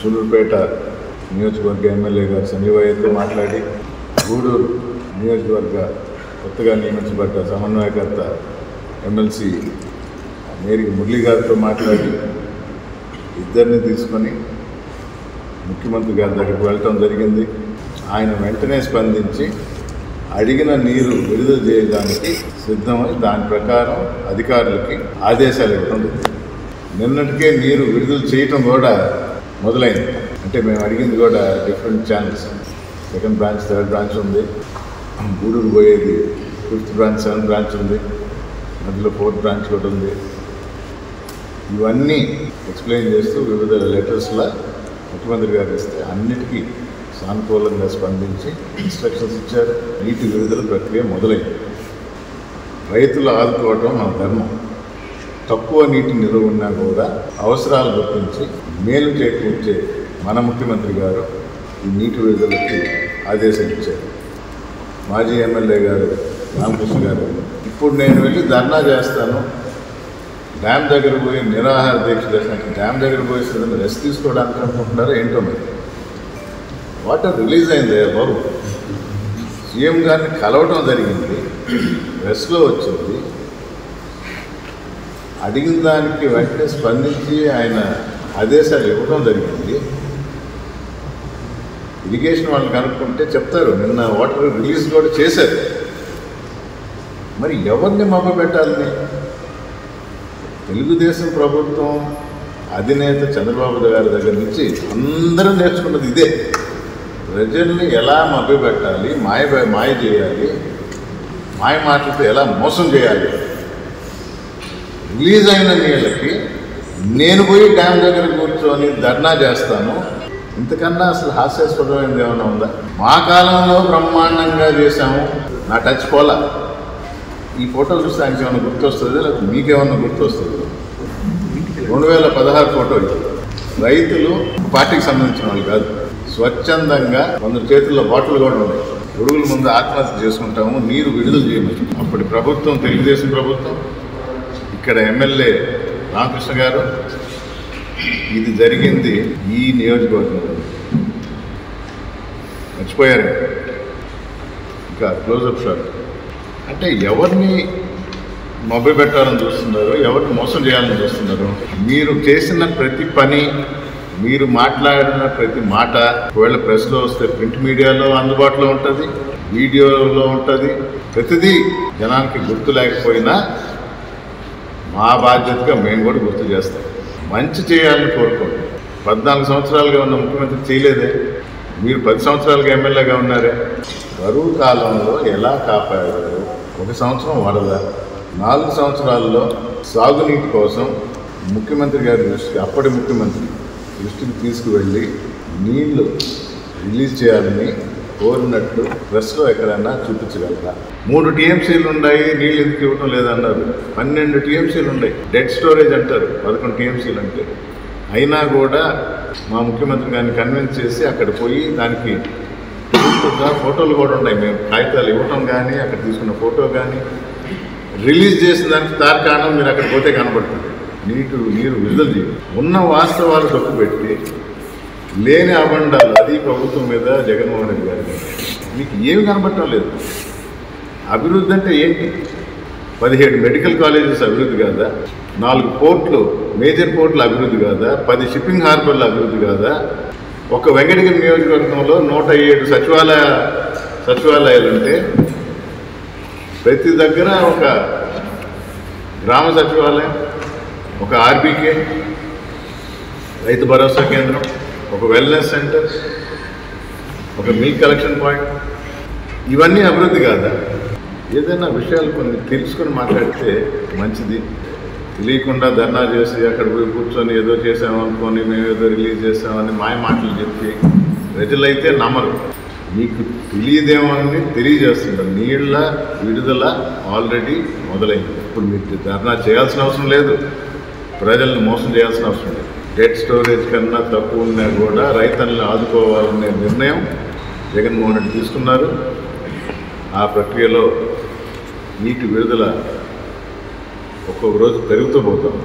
సూళ్ళూరుపేట నియోజకవర్గ ఎమ్మెల్యే గారు సంజీవయ్యతో మాట్లాడి గూడూరు నియోజకవర్గ కొత్తగా నియమించబడ్డ సమన్వయకర్త ఎమ్మెల్సీ మేరీ మురళి గారితో మాట్లాడి ఇద్దరిని తీసుకొని ముఖ్యమంత్రి గారి దగ్గరికి వెళ్ళటం జరిగింది. ఆయన వెంటనే స్పందించి అడిగిన నీరు విడుదల చేయడానికి సిద్ధమై దాని ప్రకారం అధికారులకి ఆదేశాలు ఇవ్వడం జరిగింది. నిన్నటికే నీరు విడుదల చేయటం కూడా మొదలైంది. అంటే మేము అడిగింది కూడా different channels, 2nd branch 3rd branch ఉంది, గూడూరు పోయేది 5th బ్రాంచ్ 7th బ్రాంచ్ ఉంది, మధ్యలో 4th బ్రాంచ్ కూడా ఉంది. ఇవన్నీ ఎక్స్ప్లెయిన్ చేస్తూ వివిధ లెటర్స్లో ముఖ్యమంత్రి గారు ఇస్తే అన్నిటికీ సానుకూలంగా స్పందించి ఇన్స్ట్రక్షన్స్ ఇచ్చారు. నీటి విడుదల ప్రక్రియ మొదలైంది. రైతులు ఆదుకోవటం మన ధర్మం. తక్కువ నీటి నిల్వ ఉన్నా కూడా అవసరాలు గుర్తించి మేలు చేకూర్చే మన ముఖ్యమంత్రి గారు ఈ నీటి విడుదలకి ఆదేశించారు. మాజీ ఎమ్మెల్యే గారు రామకృష్ణ గారు ఇప్పుడు నేను వెళ్ళి ధర్నా చేస్తాను, డ్యామ్ దగ్గర పోయి నిరాహార దీక్ష చేసినట్టు డ్యామ్ దగ్గర పోయి రెస్ట్ తీసుకోవడానికి అనుకుంటున్నారో ఏంటో మరి. వాటర్ రిలీజ్ అయింది బాబు. సీఎం గారిని కలవటం జరిగింది, ప్రెస్లో వచ్చింది. అడిగిన దానికి వెంటనే స్పందించి ఆయన ఆదేశాలు ఇవ్వడం జరిగింది. ఇరిగేషన్ వాళ్ళు కనుక్కుంటే చెప్తారు నిన్న వాటర్ రిలీజ్ కూడా చేశారు. మరి ఎవరిని మభ్యపెట్టాలని? తెలుగుదేశం ప్రభుత్వం అధినేత చంద్రబాబు గారి దగ్గర నుంచి అందరూ నేర్చుకున్నది ఇదే. ప్రజల్ని ఎలా మభ్యపెట్టాలి, మాయ చేయాలి, మాయ మాటలతో ఎలా మోసం చేయాలి. రిలీజ్ అయిన నీళ్ళకి నేను పోయి డ్యామ్ దగ్గర కూర్చొని ధర్నా చేస్తాను, ఇంతకన్నా అసలు హాస్యాస్పదమైనది ఏమైనా ఉందా? మా కాలంలో బ్రహ్మాండంగా చేశాము, నా టచ్ పోలా. ఈ ఫోటో చూస్తే ఆయనకి ఏమైనా గుర్తొస్తుంది, లేకపోతే మీకేమన్నా గుర్తొస్తుంది? 2016 ఫోటో. రైతులు పార్టీకి సంబంధించిన వాళ్ళు కాదు, స్వచ్ఛందంగా 100 చేతుల్లో బాటిల్ కూడా ఉన్నాయి. పురుగుల ముందు ఆత్మహత్య చేసుకుంటాము, నీరు విడుదల చేయమని. అప్పటి ప్రభుత్వం తెలుగుదేశం ప్రభుత్వం, ఇక్కడ ఎమ్మెల్యే రామకృష్ణ గారు. ఇది జరిగింది ఈ నియోజకవర్గంలో. మర్చిపోయారు ఇంకా క్లోజప్ షాట్. అంటే ఎవరిని మభ్యపెట్టాలని చూస్తున్నారు, ఎవరిని మోసం చేయాలని చూస్తున్నారు? మీరు చేసిన ప్రతి పని, మీరు మాట్లాడిన ప్రతి మాట ఒకవేళ ప్రెస్లో వస్తే ప్రింట్ మీడియాలో అందుబాటులో ఉంటుంది, వీడియోలో ఉంటుంది. ప్రతిదీ జనానికి గుర్తు లేకపోయినా మా బాధ్యతగా మేము కూడా గుర్తు చేస్తాం. మంచి చేయాలని కోరుకోండి. 14 సంవత్సరాలుగా ఉన్న ముఖ్యమంత్రి చేయలేదే, మీరు 10 సంవత్సరాలుగా ఎమ్మెల్యేగా ఉన్నారే. కరువు కాలంలో ఎలా కాపాడారు? 1 సంవత్సరం వరద, 4 సంవత్సరాల్లో సాగునీటి కోసం ముఖ్యమంత్రి గారి దృష్టికి, అప్పటి ముఖ్యమంత్రి దృష్టికి తీసుకువెళ్ళి నీళ్లు రిలీజ్ చేయాలని కోరినట్లు ప్రెస్లో ఎక్కడన్నా చూపించగలరా? 3 టీఎంసీలు ఉన్నాయి, నీళ్ళు ఎందుకు ఇవ్వటం లేదన్నారు. 12 టీఎంసీలు ఉన్నాయి. డెడ్ స్టోరేజ్ అంటారు 11 టీఎంసీలు అంటే. అయినా కూడా మా ముఖ్యమంత్రి గారిని కన్విన్స్ చేసి అక్కడ పోయి దానికి ఫోటోలు కూడా ఉన్నాయి. మేము కాగితాలు ఇవ్వటం కానీ, అక్కడ తీసుకున్న ఫోటో కానీ, రిలీజ్ చేసిన దానికి తార్కాణం మీరు అక్కడ పోతే కనబడుతుంది. నీరు విడుదల చేయాలి. ఉన్న వాస్తవాలు తప్పుపెట్టి లేని అబండాలు, అది ప్రభుత్వం మీద, జగన్మోహన్ రెడ్డి గారి మీద. మీకు ఏమి కనబడటం లేదు. అభివృద్ధి అంటే ఏంటి? 17 మెడికల్ కాలేజెస్ అభివృద్ధి కాదా? 4 పోర్ట్లు, మేజర్ పోర్ట్లు అభివృద్ధి కాదా? 10 షిప్పింగ్ హార్బర్లు అభివృద్ధి కాదా? ఒక వెంకటగిరి నియోజకవర్గంలో 107 సచివాలయాలు ఉంటే ప్రతి దగ్గర ఒక గ్రామ సచివాలయం, ఒక ఆర్బీకే, రైతు భరోసా కేంద్రం, ఒక వెల్నెస్ సెంటర్, ఒక మిల్క్ కలెక్షన్ పాయింట్. ఇవన్నీ అభివృద్ధి కాదా? ఏదైనా విషయాలు కొన్ని తెలుసుకొని మాట్లాడితే మంచిది. తెలియకుండా ధర్నా చేసి అక్కడ పోయి కూర్చొని ఏదో చేసామనుకొని మేము ఏదో రిలీజ్ చేసామని మాయ మాటలు చెప్పి ప్రజలైతే నమ్మరు. మీకు తెలియదేమో అని తెలియజేస్తున్నారు. నీళ్ల విడుదల ఆల్రెడీ మొదలైంది. ఇప్పుడు మీకు ధర్నా చేయాల్సిన అవసరం లేదు, ప్రజలను మోసం చేయాల్సిన అవసరం లేదు. డెడ్ స్టోరేజ్ కన్నా తక్కువ ఉన్నా కూడా రైతులను ఆదుకోవాలనే నిర్ణయం జగన్మోహన్ రెడ్డి తీసుకున్నారు. ఆ ప్రక్రియలో నీటి విడుదల ఒక్కొక్క రోజు పెరుగుతూ పోతాం.